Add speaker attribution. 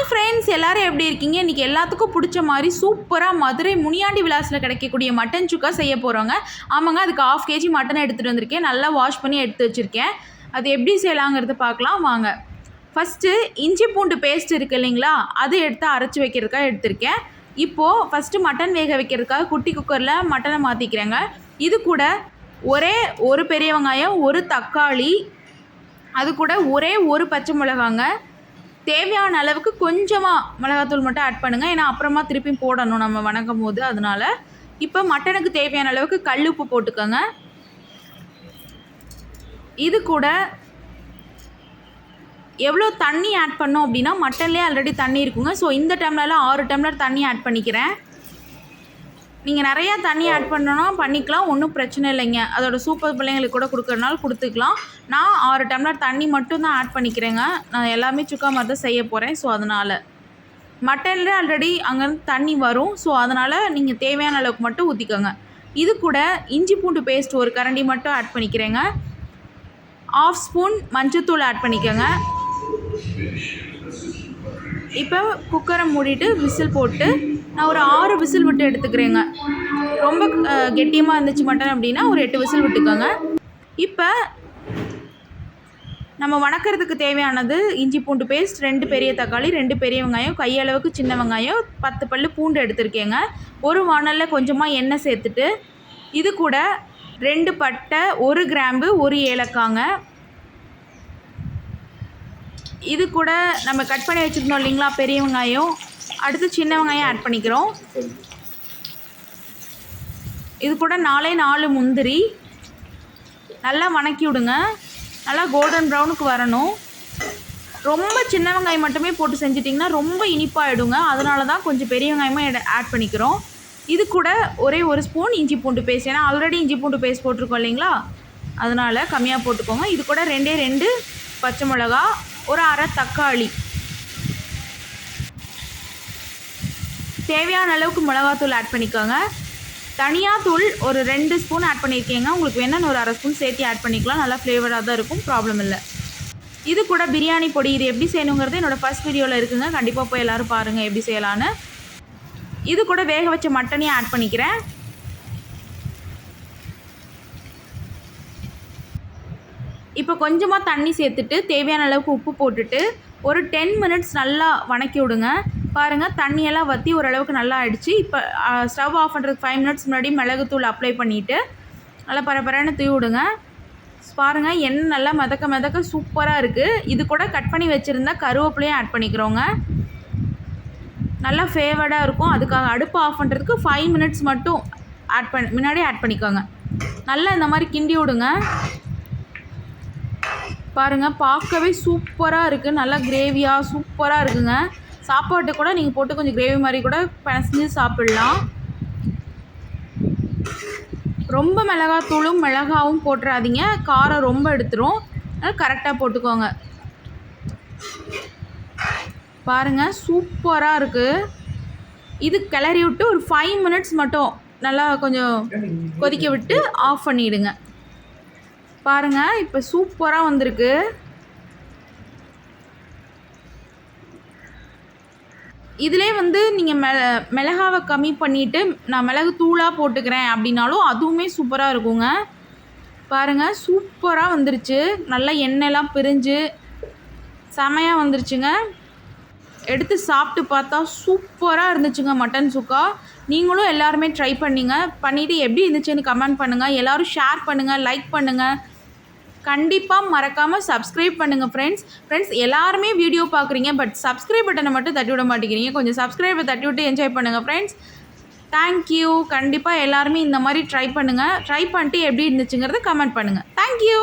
Speaker 1: Friends, எல்லோரும் எப்படி இருக்கீங்க? இன்றைக்கி எல்லாத்துக்கும் பிடிச்ச மாதிரி சூப்பராக மதுரை முனியாண்டி விலாஸில் கிடைக்கக்கூடிய மட்டன் சுக்கா செய்ய போகிறோங்க. ஆமாங்க, அதுக்கு 1/2 kg மட்டன் எடுத்துகிட்டு வந்திருக்கேன். நல்லா வாஷ் பண்ணி எடுத்து வச்சுருக்கேன். அது எப்படி செய்யலாங்கிறது பார்க்கலாம் வாங்க. ஃபஸ்ட்டு இஞ்சி பூண்டு பேஸ்ட் இருக்குது இல்லைங்களா, அது எடுத்து அரைச்சி வைக்கிறதுக்காக எடுத்திருக்கேன். இப்போது ஃபஸ்ட்டு மட்டன் வேக வைக்கிறதுக்காக குட்டி குக்கரில் மட்டனை மாற்றிக்கிறேங்க. இது கூட ஒரே ஒரு பெரிய வெங்காயம், ஒரு தக்காளி, அது கூட ஒரே ஒரு பச்சை மிளகாங்க. தேவையான அளவுக்கு கொஞ்சமாக மிளகாத்தூள் மட்டும் ஆட் பண்ணுங்கள், ஏன்னா அப்புறமா திருப்பி போடணும் நம்ம வணங்கும் போது. அதனால் இப்போ மட்டனுக்கு தேவையான அளவுக்கு கல் உப்பு போட்டுக்கோங்க. இது கூட எவ்வளோ தண்ணி ஆட் பண்ணோம் அப்படின்னா, மட்டன்லேயே ஆல்ரெடி தண்ணி இருக்குங்க. ஸோ இந்த டம்ளரில் 6 டம்ளர் தண்ணி ஆட் பண்ணிக்கிறேன். நீங்கள் நிறையா தண்ணி ஆட் பண்ணணும்னா பண்ணிக்கலாம், ஒன்றும் பிரச்சனை இல்லைங்க. அதோட சூப்பர் பிள்ளைங்களுக்கு கூட கொடுக்குறதுனால கொடுத்துக்கலாம். நான் 6 டம்ளர் தண்ணி மட்டும்தான் ஆட் பண்ணிக்கிறேங்க. நான் எல்லாமே சுக்கா மாதிரி தான் செய்ய போகிறேன். ஸோ அதனால் மட்டனில் ஆல்ரெடி அங்கேருந்து தண்ணி வரும். ஸோ அதனால் நீங்கள் தேவையான அளவுக்கு மட்டும் ஊற்றிக்கோங்க. இது கூட இஞ்சி பூண்டு பேஸ்ட் ஒரு கரண்டி மட்டும் ஆட் பண்ணிக்கிறேங்க. 1/2 ஸ்பூன் மஞ்சத்தூள் ஆட் பண்ணிக்கோங்க. இப்போ குக்கரை மூடிட்டு விசில் போட்டு நான் ஒரு 6 விசில் விட்டு எடுத்துக்கிறேங்க. ரொம்ப கெட்டியமாக இருந்துச்சு மட்டன் அப்படின்னா ஒரு 8 விசில் விட்டுக்கோங்க. இப்போ நம்ம வணக்கிறதுக்கு தேவையானது இஞ்சி பூண்டு பேஸ்ட், 2 பெரிய தக்காளி, 2 பெரிய வெங்காயம், கையளவுக்கு சின்ன வெங்காயம், 10 பல் பூண்டு எடுத்திருக்கேங்க. ஒரு வாணலில் கொஞ்சமாக எண்ணெய் சேர்த்துட்டு இது கூட 2 பட்டை, 1 கிராம்பு, 1 ஏலக்காங்க. இது கூட நம்ம கட் பண்ணி வச்சுருந்தோம் இல்லைங்களா பெரிய வெங்காயம், அடுத்து சின்ன வெங்காயம் ஆட் பண்ணிக்கிறோம். இது கூட 4 முந்திரி நல்லா வணக்கி விடுங்க. நல்லா கோல்டன் ப்ரௌனுக்கு வரணும். ரொம்ப சின்ன வெங்காயம் மட்டுமே போட்டு செஞ்சிட்டிங்கன்னா ரொம்ப இனிப்பாகிடுங்க. அதனால தான் கொஞ்சம் பெரிய வெங்காயமாக ஆட் பண்ணிக்கிறோம். இது கூட ஒரே 1 ஸ்பூன் இஞ்சி பூண்டு பேஸ்ட், ஏன்னா ஆல்ரெடி இஞ்சி பூண்டு பேஸ்ட் போட்டிருக்கோம் இல்லைங்களா, அதனால் கம்மியாக போட்டுக்கோங்க. இது கூட 2 பச்சை மிளகா, ஒரு அரை தக்காளி, தேவையான அளவுக்கு மிளகாத்தூள் ஆட் பண்ணிக்கோங்க. தனியாத்தூள் ஒரு 2 ஸ்பூன் ஆட் பண்ணியிருக்கேங்க. உங்களுக்கு வேணால் ஒரு 1/2 ஸ்பூன் சேர்த்து ஆட் பண்ணிக்கலாம். நல்லா ஃப்ளேவராக தான் இருக்கும், ப்ராப்ளம் இல்லை. இது கூட பிரியாணி பொடி, இது எப்படி செய்யணுங்கிறது என்னோடய ஃபர்ஸ்ட் வீடியோவில் இருக்குங்க. கண்டிப்பாக போய் எல்லோரும் பாருங்கள் எப்படி செய்யலான்னு. இது கூட வேக வச்ச மட்டனையும் ஆட் பண்ணிக்கிறேன். இப்போ கொஞ்சமாக தண்ணி சேர்த்துட்டு தேவையான அளவுக்கு உப்பு போட்டுட்டு ஒரு 10 மினிட்ஸ் நல்லா வணக்கி விடுங்க. பாருங்கள், தண்ணியெல்லாம் வற்றி ஓரளவுக்கு நல்லா ஆகிடுச்சு. இப்போ ஸ்டவ் ஆஃப் பண்ணுறதுக்கு 5 மினிட்ஸ் முன்னாடி மிளகுத்தூள் அப்ளை பண்ணிவிட்டு நல்லா பரபரன்னு தூவி விடுங்க. பாருங்கள், எண்ணெய் நல்லா மிதக்க சூப்பராக இருக்குது. இது கூட கட் பண்ணி வச்சுருந்தா கருவேப்பிலையும் ஆட் பண்ணிக்கிறோங்க. நல்லா ஃபேவர்டாக இருக்கும். அதுக்காக அடுப்பு ஆஃப் பண்ணுறதுக்கு 5 மினிட்ஸ் மட்டும் முன்னாடி ஆட் பண்ணிக்கோங்க. நல்லா இந்த மாதிரி கிண்டி விடுங்க. பாருங்கள், பார்க்கவே சூப்பராக இருக்குது. நல்லா கிரேவியாக சூப்பராக இருக்குங்க. சாப்பாட்டு கூட நீங்கள் போட்டு கொஞ்சம் கிரேவி மாதிரி கூட பிசைஞ்சு சாப்பிட்லாம். ரொம்ப மிளகாவும் போட்டுறாதீங்க, காரம் ரொம்ப எடுத்துரும். அதனால் கரெக்டாக போட்டுக்கோங்க. பாருங்கள், சூப்பராக இருக்குது. இது கிளறி விட்டு ஒரு 5 மினிட்ஸ் மட்டும் நல்லா கொஞ்சம் கொதிக்க விட்டு ஆஃப் பண்ணிவிடுங்க. பாருங்கள், இப்போ சூப்பராக வந்திருக்கு. இதிலே நீங்கள் மிளகாவை கம்மி பண்ணிவிட்டு நான் மிளகு தூளாக போட்டுக்கிறேன் அப்படின்னாலும் அதுவுமே சூப்பராக இருக்குங்க. பாருங்கள், சூப்பராக வந்துருச்சு. நல்லா எண்ணெய்லாம் பிரிஞ்சு செமையாக வந்துருச்சுங்க. எடுத்து சாப்பிட்டு பார்த்தா சூப்பராக இருந்துச்சுங்க மட்டன் சுக்கா. நீங்களும் எல்லாருமே ட்ரை பண்ணிவிட்டு எப்படி இருந்துச்சுன்னு கமெண்ட் பண்ணுங்கள். எல்லோரும் ஷேர் பண்ணுங்கள், லைக் பண்ணுங்கள். கண்டிப்பாக மறக்காமல் சப்ஸ்கிரைப் பண்ணுங்கள் ஃப்ரெண்ட்ஸ். எல்லாருமே வீடியோ பார்க்குறீங்க, பட் சப்ஸ்கிரைப் பட்டனை மட்டும் தட்டி விட மாட்டேங்கிறீங்க. கொஞ்சம் சப்ஸ்கிரைபை தட்டி விட்டு என்ஜாய் பண்ணுங்கள் ஃப்ரெண்ட்ஸ். தேங்க்யூ. கண்டிப்பாக எல்லாருமே இந்த மாதிரி ட்ரை பண்ணுங்கள். ட்ரை பண்ணிட்டு எப்படி இருந்துச்சுங்கிறத கமெண்ட் பண்ணுங்கள். தேங்க்யூ.